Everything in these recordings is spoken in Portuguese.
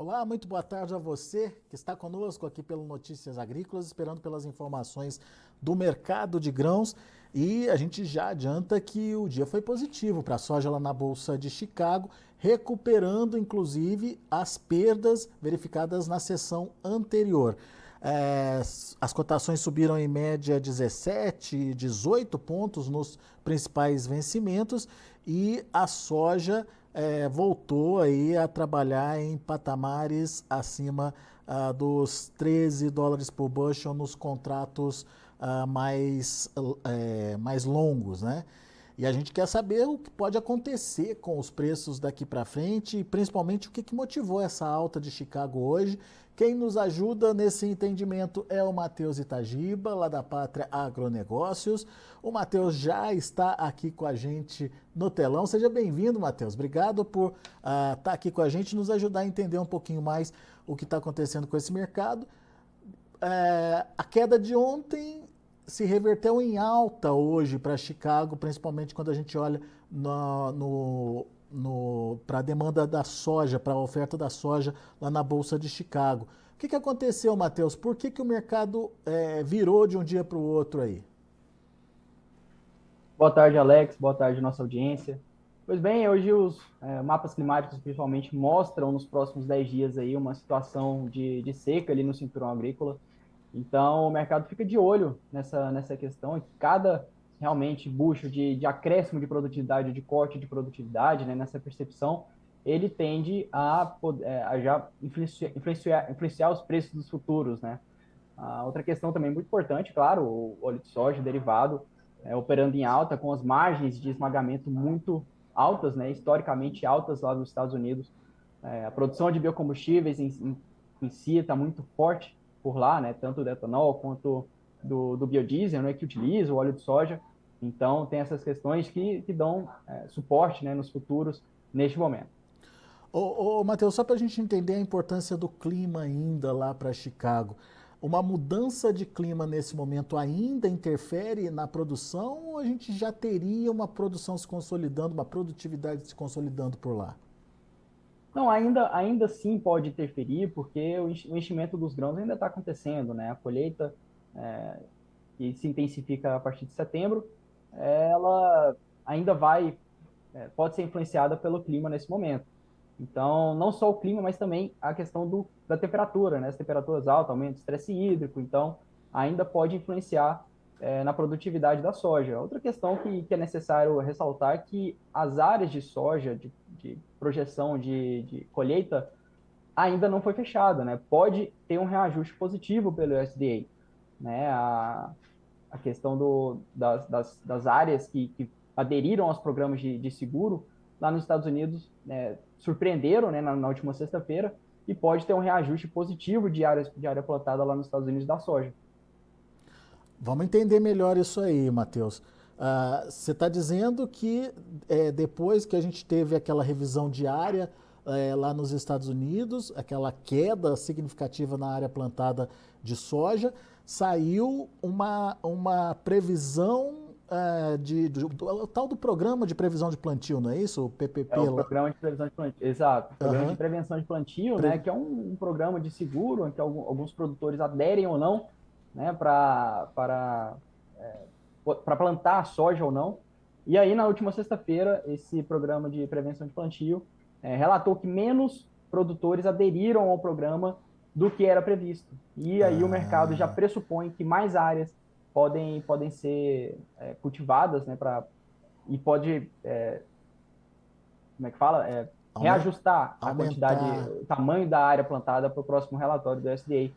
Olá, muito boa tarde a você que está conosco aqui pelo Notícias Agrícolas, esperando pelas informações do mercado de grãos. E a gente já adianta que o dia foi positivo para a soja lá na Bolsa de Chicago, recuperando inclusive as perdas verificadas na sessão anterior. As cotações subiram em média 17, 18 pontos nos principais vencimentos e a soja voltou aí a trabalhar em patamares acima dos 13 dólares por bushel nos contratos mais longos, né? E a gente quer saber o que pode acontecer com os preços daqui para frente e principalmente o que motivou essa alta de Chicago hoje. Quem nos ajuda nesse entendimento é o Matheus Itagiba, lá da Pátria Agronegócios. O Matheus já está aqui com a gente no telão. Seja bem-vindo, Matheus. Obrigado por estar aqui com a gente e nos ajudar a entender um pouquinho mais o que está acontecendo com esse mercado. A queda de ontem se reverteu em alta hoje para Chicago, principalmente quando a gente olha para a demanda da soja, para a oferta da soja lá na Bolsa de Chicago. O que aconteceu, Matheus? Por que o mercado virou de um dia para o outro aí? Boa tarde, Alex. Boa tarde, nossa audiência. Pois bem, hoje os mapas climáticos principalmente mostram nos próximos 10 dias aí uma situação de seca ali no cinturão agrícola. Então, o mercado fica de olho nessa questão e cada realmente bucho de acréscimo de produtividade, de corte de produtividade, né, nessa percepção, ele tende a já influenciar os preços dos futuros, né? A outra questão também muito importante, claro, o óleo de soja derivado operando em alta, com as margens de esmagamento muito altas, né, historicamente altas lá nos Estados Unidos. A produção de biocombustíveis em si está muito forte por lá, né, tanto do etanol quanto do biodiesel, né, que utiliza o óleo de soja. Então, tem essas questões que dão suporte, né, nos futuros neste momento. Matheus, só para a gente entender a importância do clima ainda lá para Chicago, uma mudança de clima nesse momento ainda interfere na produção ou a gente já teria uma produção se consolidando, uma produtividade se consolidando por lá? Não, ainda sim pode interferir, porque o enchimento dos grãos ainda está acontecendo, né? A colheita, que se intensifica a partir de setembro, ela ainda pode ser influenciada pelo clima nesse momento. Então, não só o clima, mas também a questão da temperatura, né? As temperaturas altas, aumento do estresse hídrico, então ainda pode influenciar na produtividade da soja. Outra questão que é necessário ressaltar é que as áreas de soja, de projeção de colheita, ainda não foi fechada, né? Pode ter um reajuste positivo pelo USDA, né? A questão das áreas que aderiram aos programas de seguro lá nos Estados Unidos surpreenderam, né, na última sexta-feira, e pode ter um reajuste positivo de área plantada lá nos Estados Unidos da soja. Vamos entender melhor isso aí, Matheus. Você está dizendo que depois que a gente teve aquela revisão diária lá nos Estados Unidos, aquela queda significativa na área plantada de soja, saiu uma previsão o tal do Programa de Previsão de Plantio, não é isso? O É PPP o lá. programa de prevenção de plantio, exato, o programa de Aham. prevenção de plantio, Pre- né, que é um programa de seguro, em que alguns produtores aderem ou não, né, para plantar a soja ou não. E aí, na última sexta-feira, esse programa de prevenção de plantio relatou que menos produtores aderiram ao programa do que era previsto. E aí o mercado já ah, pressupõe que mais áreas podem ser cultivadas, né, e pode, como é que fala? aumen- Reajustar a quantidade, aumentar. o tamanho da área plantada para o próximo relatório do USDA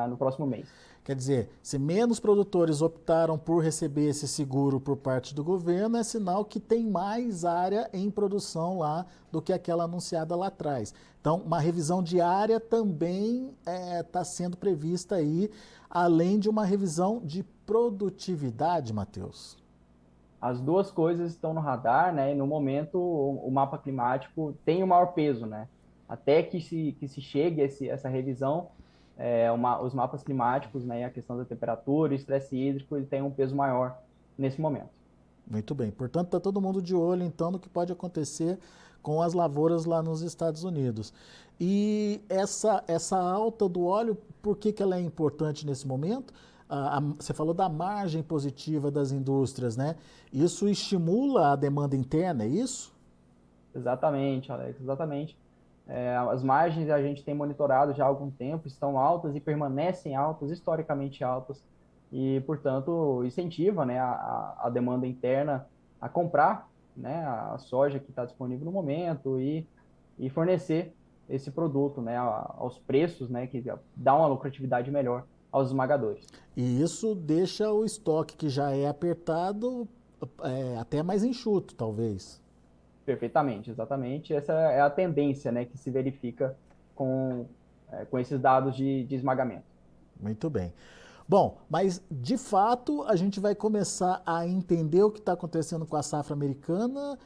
no próximo mês. Quer dizer, se menos produtores optaram por receber esse seguro por parte do governo, é sinal que tem mais área em produção lá do que aquela anunciada lá atrás. Então, uma revisão diária também está sendo prevista aí, além de uma revisão de produtividade, Matheus. As duas coisas estão no radar, né? E no momento o mapa climático tem o maior peso, né? Até que se chegue essa revisão, os mapas climáticos, né? A questão da temperatura, estresse hídrico, ele tem um peso maior nesse momento. Muito bem. Portanto, está todo mundo de olho, então, no que pode acontecer com as lavouras lá nos Estados Unidos. E essa alta do óleo, por que que ela é importante nesse momento? Você falou da margem positiva das indústrias, né? Isso estimula a demanda interna, é isso? Exatamente, Alex, exatamente. As margens a gente tem monitorado já há algum tempo, estão altas e permanecem altas, historicamente altas, e, portanto, incentiva, né, a demanda interna a comprar, né, a soja que está disponível no momento e fornecer esse produto, né, aos preços, né, que dá uma lucratividade melhor aos esmagadores. E isso deixa o estoque que já é apertado até mais enxuto, talvez. Perfeitamente, exatamente. Essa é a tendência, né, que se verifica com, com esses dados de esmagamento. Muito bem. Bom, mas de fato a gente vai começar a entender o que está acontecendo com a safra americana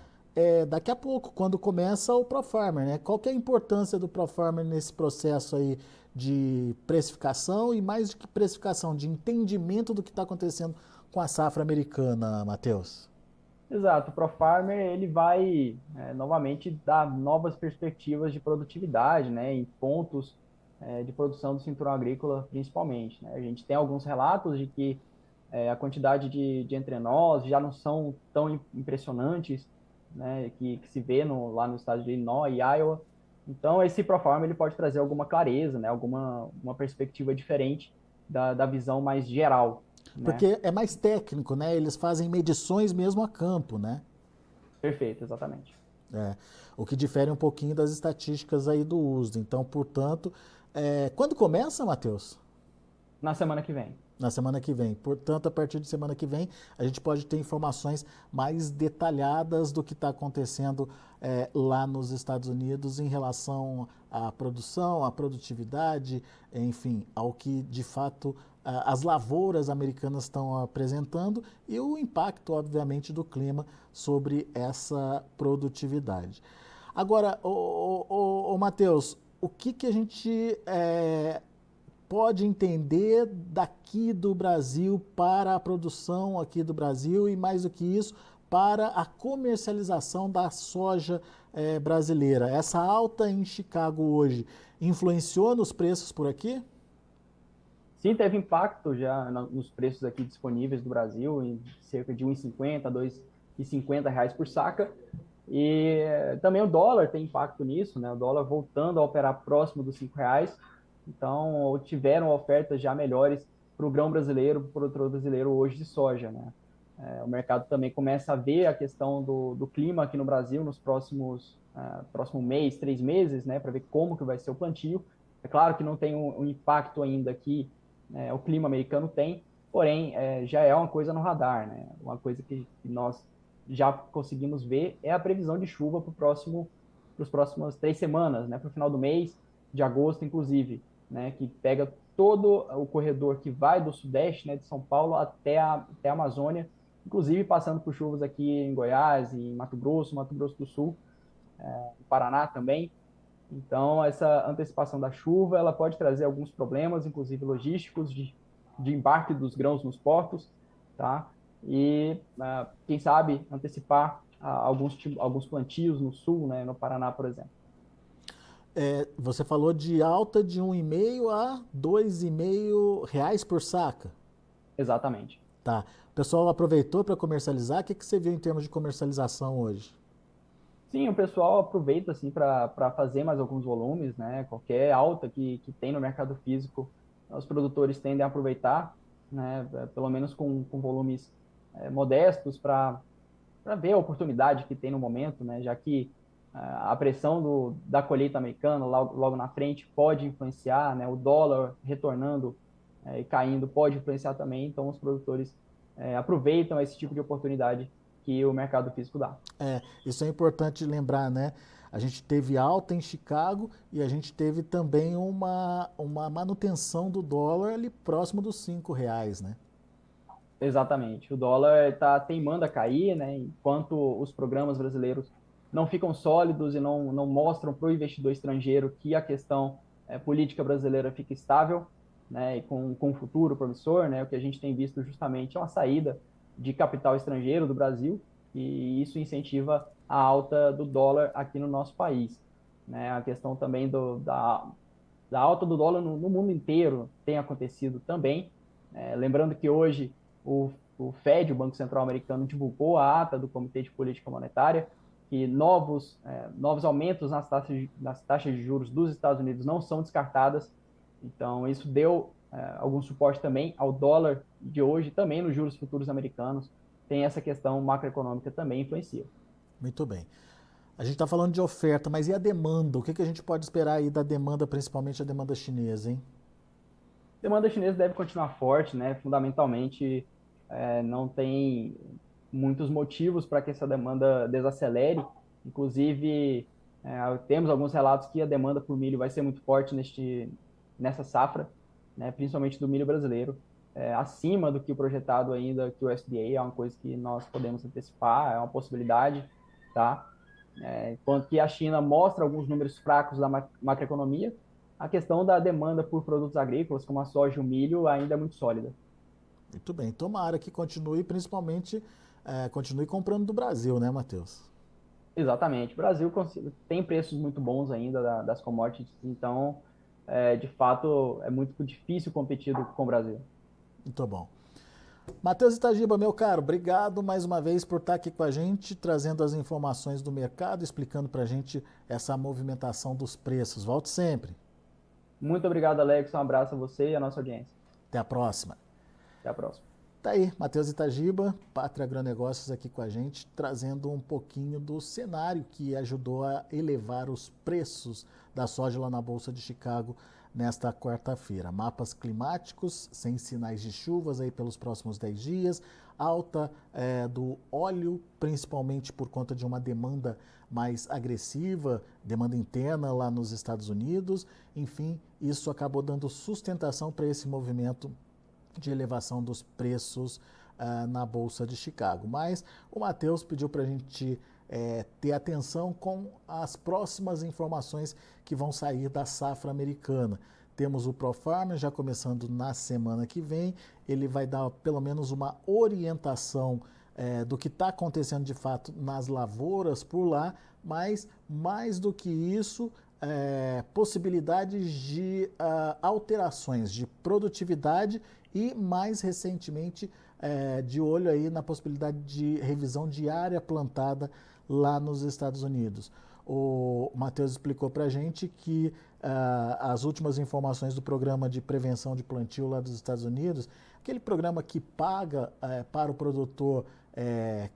daqui a pouco, quando começa o ProFarmer, né? Qual que é a importância do ProFarmer nesse processo aí de precificação e mais do que precificação, de entendimento do que está acontecendo com a safra americana, Matheus? Exato, o ProFarmer ele vai novamente dar novas perspectivas de produtividade, né, em pontos de produção do cinturão agrícola, principalmente. Né? A gente tem alguns relatos de que a quantidade de entrenós já não são tão impressionantes, né, que se vê lá no estado de Illinois e Iowa. Então, esse ProFarmer ele pode trazer alguma clareza, né, uma perspectiva diferente da visão mais geral, né? Porque é mais técnico, né? Eles fazem medições mesmo a campo, né? Perfeito, exatamente. É, o que difere um pouquinho das estatísticas aí do uso. Então, portanto, quando começa, Matheus? Na semana que vem. Na semana que vem. Portanto, a partir de semana que vem, a gente pode ter informações mais detalhadas do que está acontecendo lá nos Estados Unidos em relação à produção, à produtividade, enfim, ao que de fato as lavouras americanas estão apresentando e o impacto, obviamente, do clima sobre essa produtividade. Agora, ô Matheus, o que, que a gente pode entender daqui do Brasil para a produção aqui do Brasil e, mais do que isso, para a comercialização da soja brasileira? Essa alta em Chicago hoje influenciou nos preços por aqui? Sim, teve impacto já nos preços aqui disponíveis do Brasil, em cerca de 1,50 a 2,50 reais por saca. E também o dólar tem impacto nisso, né? O dólar voltando a operar próximo dos 5 reais. Então, tiveram ofertas já melhores para o grão brasileiro, para o produtor brasileiro hoje de soja, né? O mercado também começa a ver a questão do clima aqui no Brasil nos próximo mês, 3 meses, né? Para ver como que vai ser o plantio. É claro que não tem um impacto ainda aqui, o clima americano tem, porém, já é uma coisa no radar, né? Uma coisa que nós já conseguimos ver é a previsão de chuva para os próximas 3 semanas, né? Para o final do mês, de agosto, inclusive, né? Que pega todo o corredor que vai do sudeste, né? De São Paulo até a Amazônia, inclusive passando por chuvas aqui em Goiás, em Mato Grosso do Sul, Paraná também. Então, essa antecipação da chuva, ela pode trazer alguns problemas, inclusive logísticos, de embarque dos grãos nos portos, tá? E, quem sabe, antecipar alguns plantios no sul, né, no Paraná, por exemplo. Você falou de alta de 1,5 a 2,5 reais por saca. Exatamente. Tá. O pessoal aproveitou para comercializar. O que, que você viu em termos de comercialização hoje? Sim, o pessoal aproveita assim para fazer mais alguns volumes, né? Qualquer alta que tem no mercado físico, os produtores tendem a aproveitar, né? Pelo menos com volumes modestos para ver a oportunidade que tem no momento, né? Já que a pressão da colheita americana logo na frente pode influenciar, né? O dólar retornando e caindo pode influenciar também, então os produtores aproveitam esse tipo de oportunidade que o mercado físico dá. Isso é importante lembrar, né? A gente teve alta em Chicago e a gente teve também uma manutenção do dólar ali próximo dos 5 reais, né? Exatamente. O dólar está teimando a cair, né? Enquanto os programas brasileiros não ficam sólidos e não mostram para o investidor estrangeiro que a questão política brasileira fica estável, né? E com um futuro promissor, né? O que a gente tem visto justamente é uma saída de capital estrangeiro do Brasil e isso incentiva a alta do dólar aqui no nosso país. né? A questão também da alta do dólar no mundo inteiro tem acontecido também. Lembrando que hoje o Fed, o Banco Central Americano, divulgou a ata do Comitê de Política Monetária, que novos aumentos nas taxas de juros dos Estados Unidos não são descartadas. Então, isso deu algum suporte também ao dólar de hoje, também nos juros futuros americanos. Tem essa questão macroeconômica também influencia. Muito bem. A gente está falando de oferta, mas e a demanda? O que a gente pode esperar aí da demanda, principalmente a demanda chinesa, hein? A demanda chinesa deve continuar forte, né? Fundamentalmente, não tem muitos motivos para que essa demanda desacelere. Inclusive, temos alguns relatos que a demanda por milho vai ser muito forte nessa safra, né? Principalmente do milho brasileiro, acima do que o projetado ainda que o USDA, é uma coisa que nós podemos antecipar, é uma possibilidade, tá? Enquanto que a China mostra alguns números fracos da macroeconomia, a questão da demanda por produtos agrícolas, como a soja e o milho, ainda é muito sólida. Muito bem. Tomara que continue, principalmente, continue comprando do Brasil, né, Matheus? Exatamente. O Brasil tem preços muito bons ainda das commodities, então, de fato, é muito difícil competir com o Brasil. Muito bom. Matheus Itagiba, meu caro, obrigado mais uma vez por estar aqui com a gente, trazendo as informações do mercado, explicando para a gente essa movimentação dos preços. Volte sempre. Muito obrigado, Alex. Um abraço a você e a nossa audiência. Até a próxima. Até a próxima. Tá aí, Matheus Itagiba, Pátria Agronegócios aqui com a gente, trazendo um pouquinho do cenário que ajudou a elevar os preços da soja lá na Bolsa de Chicago nesta quarta-feira. Mapas climáticos, sem sinais de chuvas aí pelos próximos 10 dias, alta do óleo, principalmente por conta de uma demanda mais agressiva, demanda interna lá nos Estados Unidos. Enfim, isso acabou dando sustentação para esse movimento de elevação dos preços na Bolsa de Chicago. Mas o Matheus pediu para a gente ter atenção com as próximas informações que vão sair da safra americana. Temos o ProFarmer já começando na semana que vem, ele vai dar pelo menos uma orientação do que está acontecendo de fato nas lavouras por lá, mas mais do que isso, possibilidades de alterações de produtividade e, mais recentemente, de olho aí na possibilidade de revisão de área plantada lá nos Estados Unidos. O Matheus explicou para a gente que as últimas informações do programa de prevenção de plantio lá dos Estados Unidos, aquele programa que paga para o produtor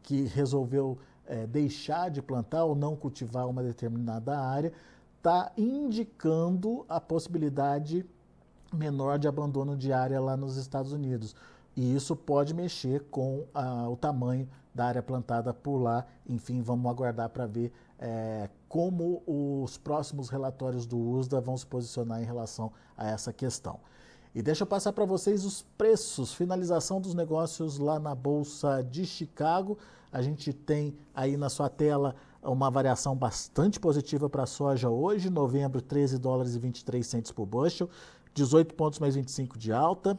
que resolveu deixar de plantar ou não cultivar uma determinada área, está indicando a possibilidade menor de abandono de área lá nos Estados Unidos. E isso pode mexer com o tamanho da área plantada por lá. Enfim, vamos aguardar para ver como os próximos relatórios do USDA vão se posicionar em relação a essa questão. E deixa eu passar para vocês os preços, finalização dos negócios lá na Bolsa de Chicago. A gente tem aí na sua tela uma variação bastante positiva para a soja hoje, novembro, 13 dólares e 23 centes por bushel, 18 pontos mais 25 de alta.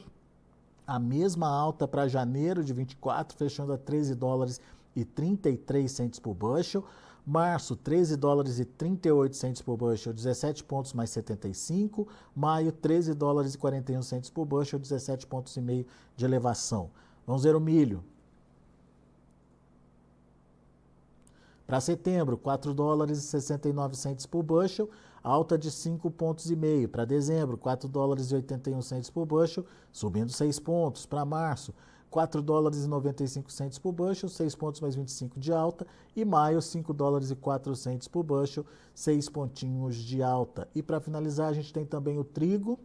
A mesma alta para janeiro de 24, fechando a 13 dólares e 33 centes por bushel. Março, 13 dólares e 38 centes por bushel, 17 pontos mais 75. Maio, 13 dólares e 41 centes por bushel, 17 pontos e meio de elevação. Vamos ver o milho. Para setembro, 4 dólares e 69 centes por bushel, alta de 5 pontos e meio. Para dezembro, 4 dólares e 81 centes por bushel, subindo 6 pontos. Para março, 4 dólares e 95 centes por bushel, 6 pontos mais 25 de alta. E maio, 5 dólares e 4 centes por bushel, 6 pontinhos de alta. E para finalizar, a gente tem também o trigo.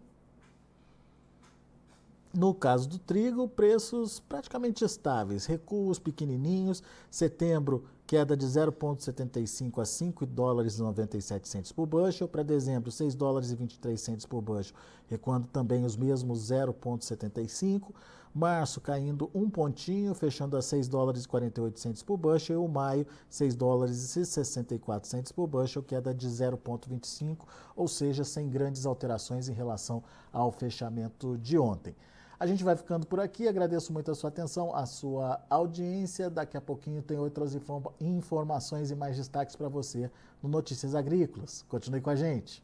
No caso do trigo, preços praticamente estáveis, recuos pequenininhos. Setembro, queda de 0,75 a 5 dólares e 97 centes por bushel. Para dezembro, 6 dólares e 23 centes por bushel, recuando também os mesmos 0,75. Março caindo um pontinho, fechando a 6 dólares e 48 centes por bushel. E o maio, 6 dólares e 64 centes por bushel, queda de 0,25, ou seja, sem grandes alterações em relação ao fechamento de ontem. A gente vai ficando por aqui, agradeço muito a sua atenção, a sua audiência. Daqui a pouquinho tem outras informações e mais destaques para você no Notícias Agrícolas. Continue com a gente.